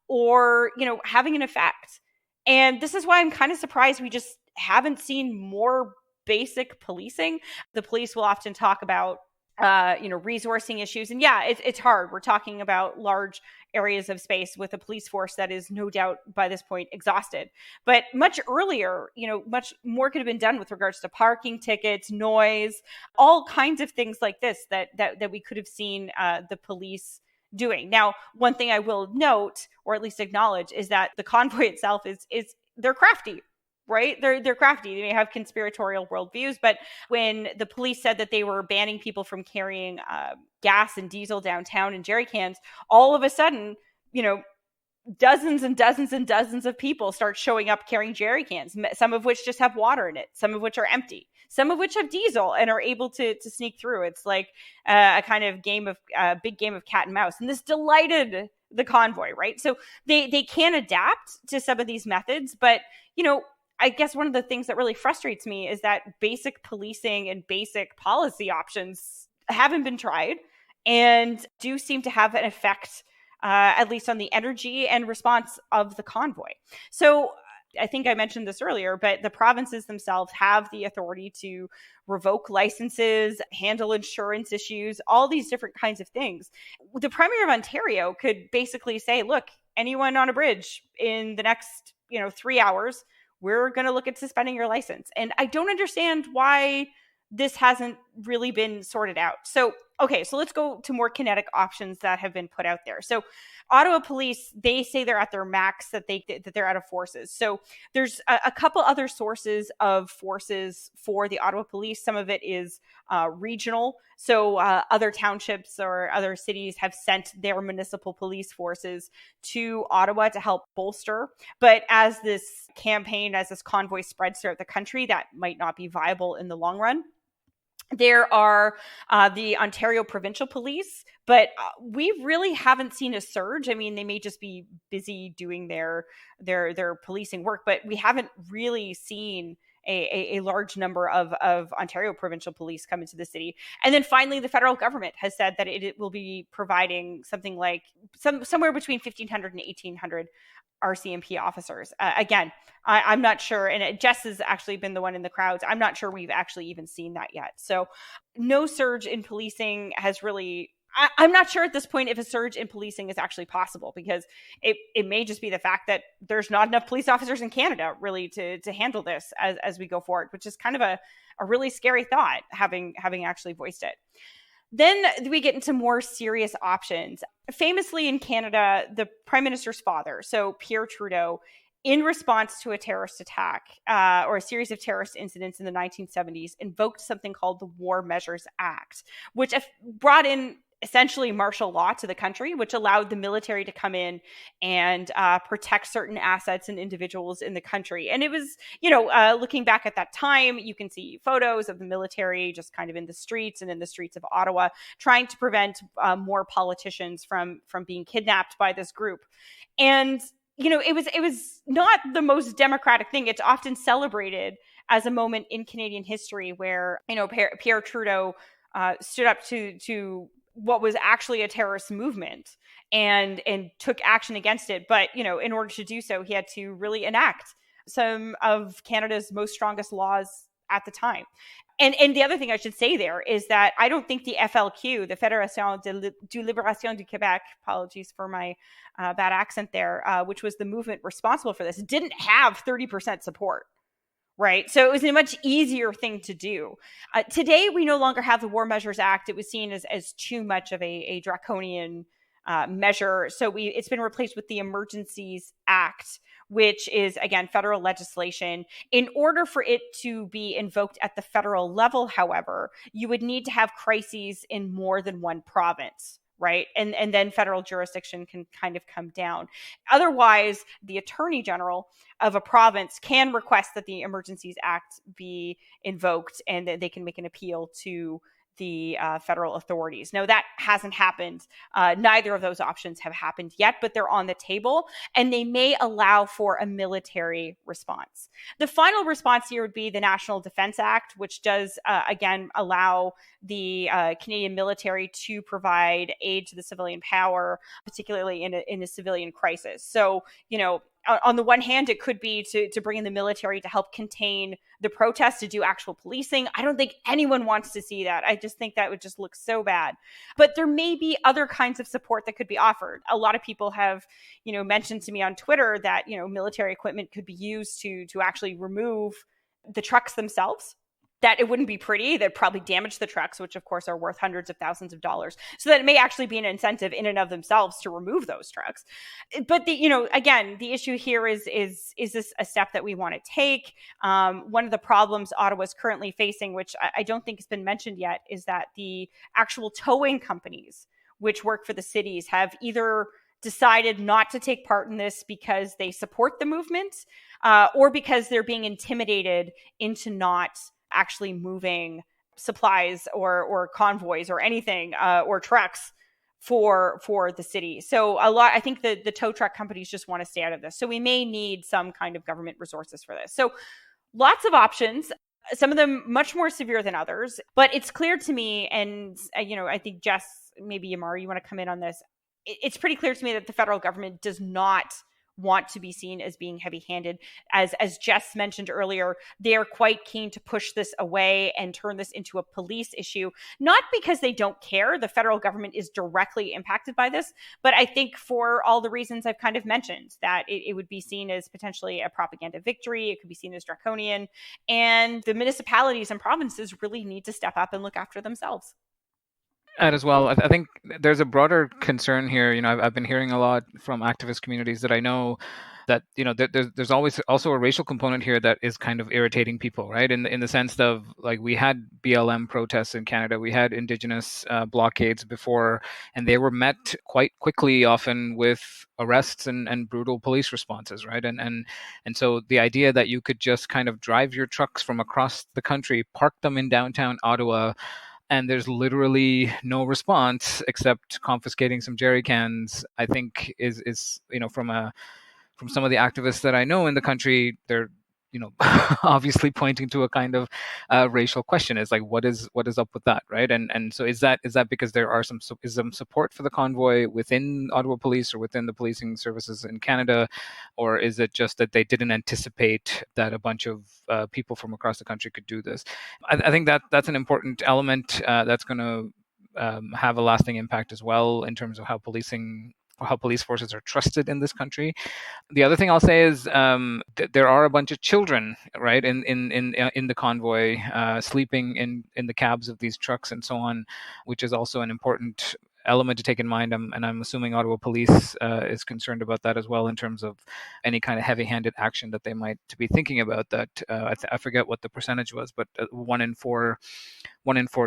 or, having an effect. And this is why I'm kind of surprised we just haven't seen more basic policing. The police will often talk about, resourcing issues. And yeah, it's hard. We're talking about large areas of space with a police force that is no doubt by this point exhausted. But much earlier, much more could have been done with regards to parking tickets, noise, all kinds of things like this that we could have seen the police doing. Now, one thing I will note, or at least acknowledge, is that the convoy itself is they're crafty, right? They're crafty. They may have conspiratorial worldviews, but when the police said that they were banning people from carrying gas and diesel downtown in jerry cans, all of a sudden, dozens and dozens and dozens of people start showing up carrying jerry cans, some of which just have water in it, some of which are empty, some of which have diesel and are able to sneak through. It's like a kind of big game of cat and mouse. And this delighted the convoy, right? So they can adapt to some of these methods, but, I guess one of the things that really frustrates me is that basic policing and basic policy options haven't been tried and do seem to have an effect, at least on the energy and response of the convoy. So I think I mentioned this earlier, but the provinces themselves have the authority to revoke licenses, handle insurance issues, all these different kinds of things. The Premier of Ontario could basically say, look, anyone on a bridge in the next, 3 hours, we're going to look at suspending your license. And I don't understand why this hasn't really been sorted out. So, okay, so let's go to more kinetic options that have been put out there. So Ottawa police, they say they're at their max, that they're out of forces. So there's a couple other sources of forces for the Ottawa police. Some of it is regional. So other townships or other cities have sent their municipal police forces to Ottawa to help bolster. But as this campaign, as this convoy spreads throughout the country, that might not be viable in the long run. There are the Ontario Provincial Police, but we really haven't seen a surge. I mean, they may just be busy doing their policing work, but we haven't really seen a large number of Ontario Provincial Police come into the city. And then finally, the federal government has said that it will be providing something like somewhere between 1,500 and 1,800 RCMP officers. Again, I'm not sure. And Jess has actually been the one in the crowds. I'm not sure we've actually even seen that yet. So no surge in policing has really, I'm not sure at this point if a surge in policing is actually possible, because it may just be the fact that there's not enough police officers in Canada really to handle this as we go forward, which is kind of a really scary thought, having actually voiced it. Then we get into more serious options. Famously in Canada, the Prime Minister's father, so Pierre Trudeau, in response to a terrorist attack or a series of terrorist incidents in the 1970s, invoked something called the War Measures Act, which brought in essentially martial law to the country, which allowed the military to come in and protect certain assets and individuals in the country. And it was, looking back at that time, you can see photos of the military just kind of in the streets and in the streets of Ottawa, trying to prevent more politicians from being kidnapped by this group. And, it was not the most democratic thing. It's often celebrated as a moment in Canadian history where, Pierre Trudeau stood up to what was actually a terrorist movement and took action against it. But, in order to do so, he had to really enact some of Canada's most strongest laws at the time. And the other thing I should say there is that I don't think the FLQ, the Fédération de Libération du Québec, apologies for my bad accent there, which was the movement responsible for this, didn't have 30% support. Right. So it was a much easier thing to do. Today, we no longer have the War Measures Act. It was seen as too much of a draconian measure. So it's been replaced with the Emergencies Act, which is, again, federal legislation. In order for it to be invoked at the federal level, however, you would need to have crises in more than one province. Right. And then federal jurisdiction can kind of come down. Otherwise, the attorney general of a province can request that the Emergencies Act be invoked, and that they can make an appeal to the federal authorities. Now, that hasn't happened. Neither of those options have happened yet, but they're on the table, and they may allow for a military response. The final response here would be the National Defence Act, which does, again, allow the Canadian military to provide aid to the civilian power, particularly in a civilian crisis. So, on the one hand, it could be to bring in the military to help contain the protests, to do actual policing. I don't think anyone wants to see that. I just think that would just look so bad. But there may be other kinds of support that could be offered. A lot of people have, mentioned to me on Twitter that, military equipment could be used to actually remove the trucks themselves. That it wouldn't be pretty, that'd probably damage the trucks, which of course are worth hundreds of thousands of dollars. So that it may actually be an incentive in and of themselves to remove those trucks. But again, the issue here is this a step that we want to take? One of the problems Ottawa's currently facing, which I don't think has been mentioned yet, is that the actual towing companies which work for the cities have either decided not to take part in this because they support the movement, or because they're being intimidated into not actually moving supplies or convoys or anything or trucks for the city. So I think the tow truck companies just want to stay out of this. So we may need some kind of government resources for this. So lots of options, some of them much more severe than others, but it's clear to me, and I think Jess, maybe Amara, you want to come in on this. It's pretty clear to me that the federal government does not want to be seen as being heavy-handed. As Jess mentioned earlier, they are quite keen to push this away and turn this into a police issue, not because they don't care. The federal government is directly impacted by this, but I think for all the reasons I've kind of mentioned, that it would be seen as potentially a propaganda victory. It could be seen as draconian, and the municipalities and provinces really need to step up and look after themselves. And as well, I think there's a broader concern here. I've been hearing a lot from activist communities that I know that, there's always also a racial component here that is kind of irritating people, right? In the sense of, like, we had BLM protests in Canada, we had Indigenous blockades before, and they were met quite quickly, often with arrests and brutal police responses, right? And so the idea that you could just kind of drive your trucks from across the country, park them in downtown Ottawa, and there's literally no response except confiscating some jerry cans, I think is from some of the activists that I know in the country, they're obviously pointing to a kind of racial question. Is like, what is up with that, right? And so is that because there are some support for the convoy within Ottawa Police or within the policing services in Canada, or is it just that they didn't anticipate that a bunch of people from across the country could do this? I think that's an important element that's going to have a lasting impact as well in terms of how police forces are trusted in this country. The other thing I'll say is there are a bunch of children, right, in the convoy, sleeping in the cabs of these trucks and so on, which is also an important element to take in mind. And I'm assuming Ottawa Police is concerned about that as well, in terms of any kind of heavy-handed action that they might be thinking about. That I forget what the percentage was, but 1 in 4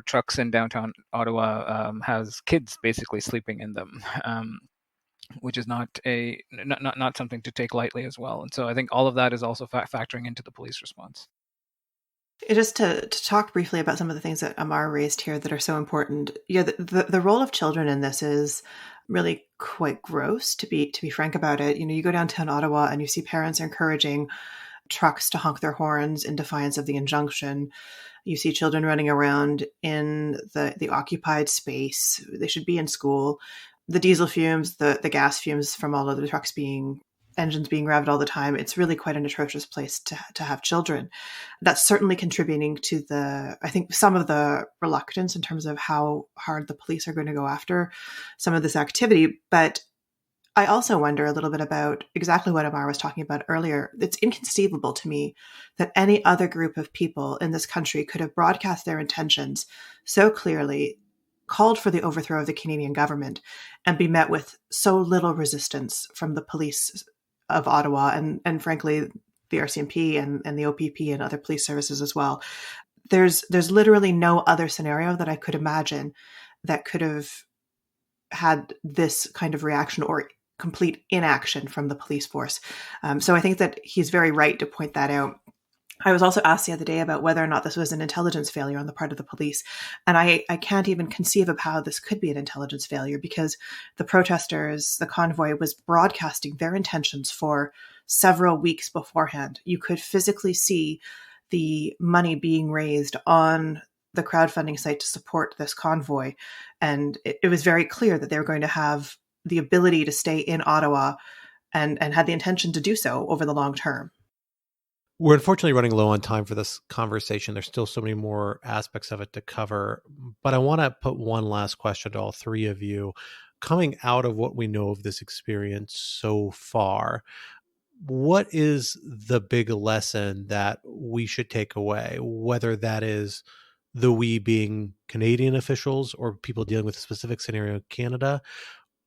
trucks in downtown Ottawa has kids basically sleeping in them. Which is not something to take lightly as well. And so I think all of that is also factoring into the police response. Just to talk briefly about some of the things that Amar raised here that are so important. Yeah, the role of children in this is really quite gross, to be frank about it. You go downtown Ottawa and you see parents encouraging trucks to honk their horns in defiance of the injunction. You see children running around in the occupied space. They should be in school. The diesel fumes, the gas fumes from all of the trucks engines being revved all the time. It's really quite an atrocious place to have children. That's certainly contributing to I think some of the reluctance in terms of how hard the police are going to go after some of this activity. But I also wonder a little bit about exactly what Amar was talking about earlier. It's inconceivable to me that any other group of people in this country could have broadcast their intentions so clearly, called for the overthrow of the Canadian government, and be met with so little resistance from the police of Ottawa and frankly, the RCMP and the OPP and other police services as well. There's literally no other scenario that I could imagine that could have had this kind of reaction or complete inaction from the police force. So I think that he's very right to point that out. I was also asked the other day about whether or not this was an intelligence failure on the part of the police. And I can't even conceive of how this could be an intelligence failure, because the protesters, the convoy, was broadcasting their intentions for several weeks beforehand. You could physically see the money being raised on the crowdfunding site to support this convoy. And it was very clear that they were going to have the ability to stay in Ottawa and had the intention to do so over the long term. We're unfortunately running low on time for this conversation. There's still so many more aspects of it to cover, but I want to put one last question to all three of you. Coming out of what we know of this experience so far, what is the big lesson that we should take away, whether that is the we being Canadian officials or people dealing with a specific scenario in Canada,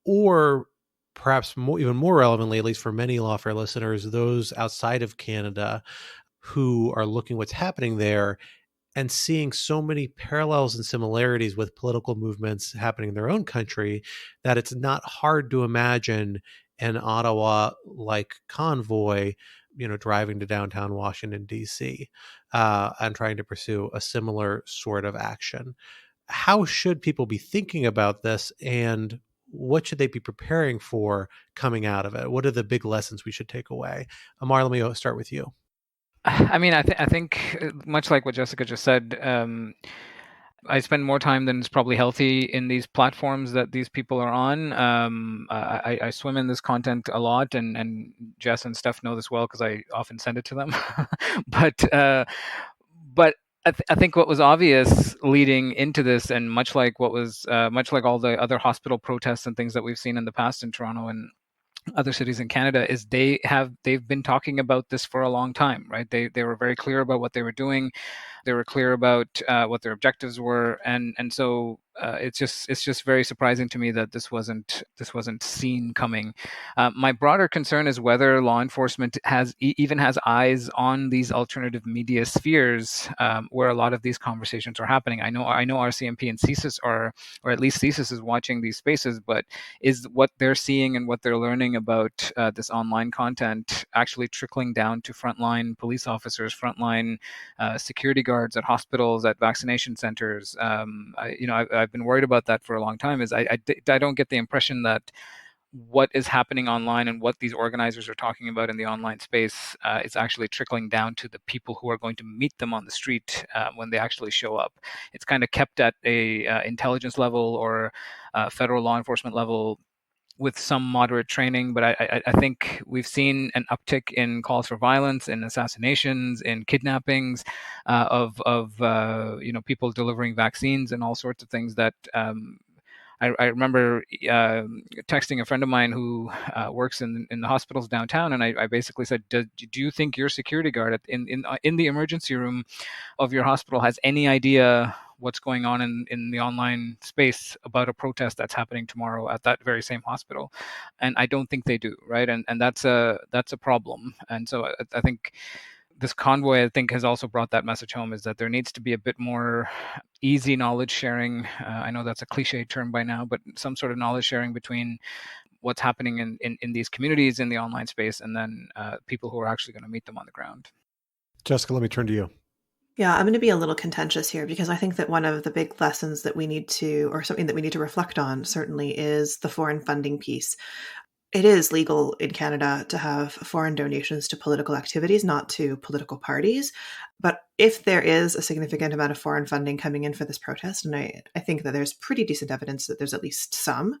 or perhaps even more relevantly, at least for many Lawfare listeners, those outside of Canada who are looking what's happening there and seeing so many parallels and similarities with political movements happening in their own country that it's not hard to imagine an Ottawa-like convoy, driving to downtown Washington, D.C., and trying to pursue a similar sort of action. How should people be thinking about this, and what should they be preparing for coming out of it? What are the big lessons we should take away? Amar, let me start with you. I mean, I think much like what Jessica just said, I spend more time than is probably healthy in these platforms that these people are on. I swim in this content a lot, and Jess and Steph know this well because I often send it to them. but I think what was obvious leading into this, and much like all the other hospital protests and things that we've seen in the past in Toronto and other cities in Canada, is they've been talking about this for a long time, right? They were very clear about what they were doing. They were clear about what their objectives were, and so it's just very surprising to me that this wasn't seen coming. My broader concern is whether law enforcement even has eyes on these alternative media spheres where a lot of these conversations are happening. I know RCMP and CSIS are, or at least CSIS is watching these spaces, but is what they're seeing and what they're learning about this online content actually trickling down to frontline police officers, frontline security guards at hospitals, at vaccination centers? I've been worried about that for a long time. I don't get the impression that what is happening online and what these organizers are talking about in the online space is actually trickling down to the people who are going to meet them on the street when they actually show up. It's kind of kept at a intelligence level or federal law enforcement level with some moderate training, but I think we've seen an uptick in calls for violence, in assassinations, in kidnappings of people delivering vaccines and all sorts of things that I remember texting a friend of mine who works in the hospitals downtown, and I basically said, do you think your security guard in the emergency room of your hospital has any idea what's going on in the online space about a protest that's happening tomorrow at that very same hospital? And I don't think they do, right? And that's a problem. And so I think this convoy, I think, has also brought that message home, is that there needs to be a bit more easy knowledge sharing. I know that's a cliche term by now, but some sort of knowledge sharing between what's happening in these communities in the online space and then people who are actually going to meet them on the ground. Jessica, let me turn to you. Yeah, I'm going to be a little contentious here because I think that one of the big lessons that we need to, or something that we need to reflect on certainly, is the foreign funding piece. It is legal in Canada to have foreign donations to political activities, not to political parties. But if there is a significant amount of foreign funding coming in for this protest, and I think that there's pretty decent evidence that there's at least some,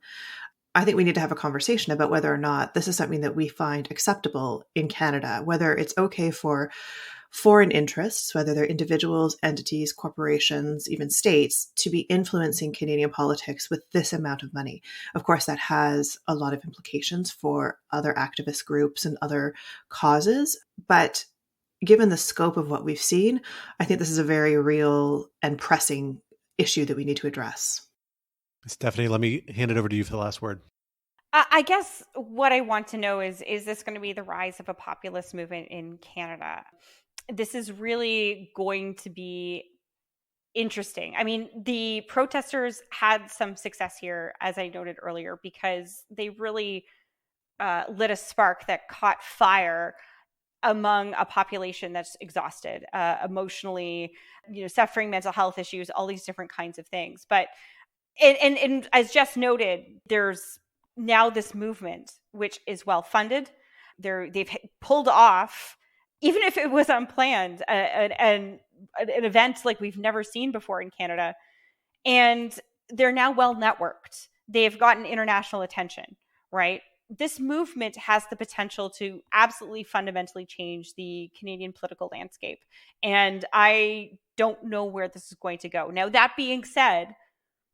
I think we need to have a conversation about whether or not this is something that we find acceptable in Canada, whether it's okay for foreign interests, whether they're individuals, entities, corporations, even states, to be influencing Canadian politics with this amount of money. Of course, that has a lot of implications for other activist groups and other causes. But given the scope of what we've seen, I think this is a very real and pressing issue that we need to address. Stephanie, let me hand it over to you for the last word. I guess what I want to know is this going to be the rise of a populist movement in Canada? This is really going to be interesting. I mean, the protesters had some success here, as I noted earlier, because they really lit a spark that caught fire among a population that's exhausted, emotionally, suffering mental health issues, all these different kinds of things. But and as Jess noted, there's now this movement which is well funded. They've pulled off, even if it was unplanned, an event like we've never seen before in Canada. And they're now well networked. They've gotten international attention, right? This movement has the potential to absolutely fundamentally change the Canadian political landscape. And I don't know where this is going to go. Now, that being said,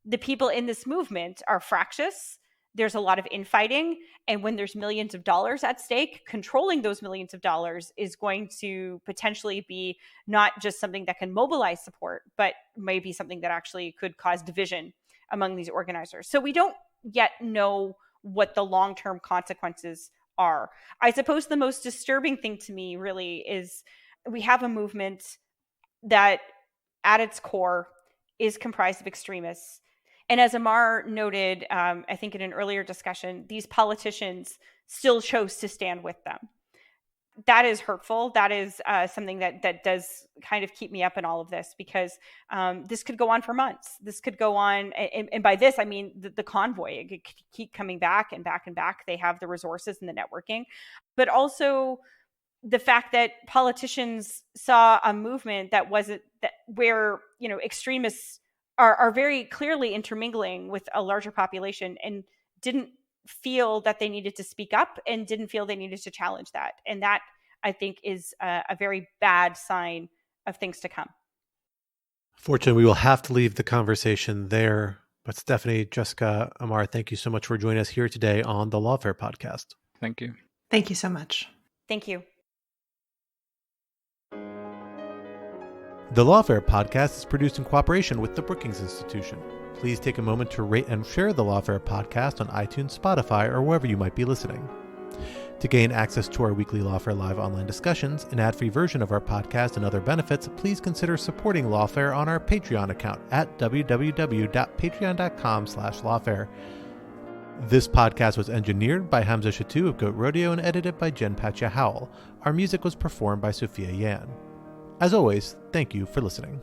the people in this movement are fractious. There's a lot of infighting. And when there's millions of dollars at stake, controlling those millions of dollars is going to potentially be not just something that can mobilize support, but maybe something that actually could cause division among these organizers. So we don't yet know what the long-term consequences are. I suppose the most disturbing thing to me really is we have a movement that at its core is comprised of extremists. And as Amar noted, I think in an earlier discussion, these politicians still chose to stand with them. That is hurtful. That is something that does kind of keep me up in all of this, because this could go on for months. This could go on. And by this, I mean the convoy. It could keep coming back and back and back. They have the resources and the networking. But also the fact that politicians saw a movement that wasn't, that where, extremists are very clearly intermingling with a larger population and didn't feel that they needed to speak up and didn't feel they needed to challenge that. And that, I think, is a very bad sign of things to come. Fortunately, we will have to leave the conversation there. But Stephanie, Jessica, Amar, thank you so much for joining us here today on the Lawfare podcast. Thank you. Thank you so much. Thank you. The Lawfare podcast is produced in cooperation with the Brookings Institution. Please take a moment to rate and share the Lawfare podcast on iTunes, Spotify, or wherever you might be listening. To gain access to our weekly Lawfare Live online discussions, an ad-free version of our podcast, and other benefits, please consider supporting Lawfare on our Patreon account at www.patreon.com/lawfare. This podcast was engineered by Hamza Shatu of Goat Rodeo and edited by Jen Patcha Howell. Our music was performed by Sophia Yan. As always, thank you for listening.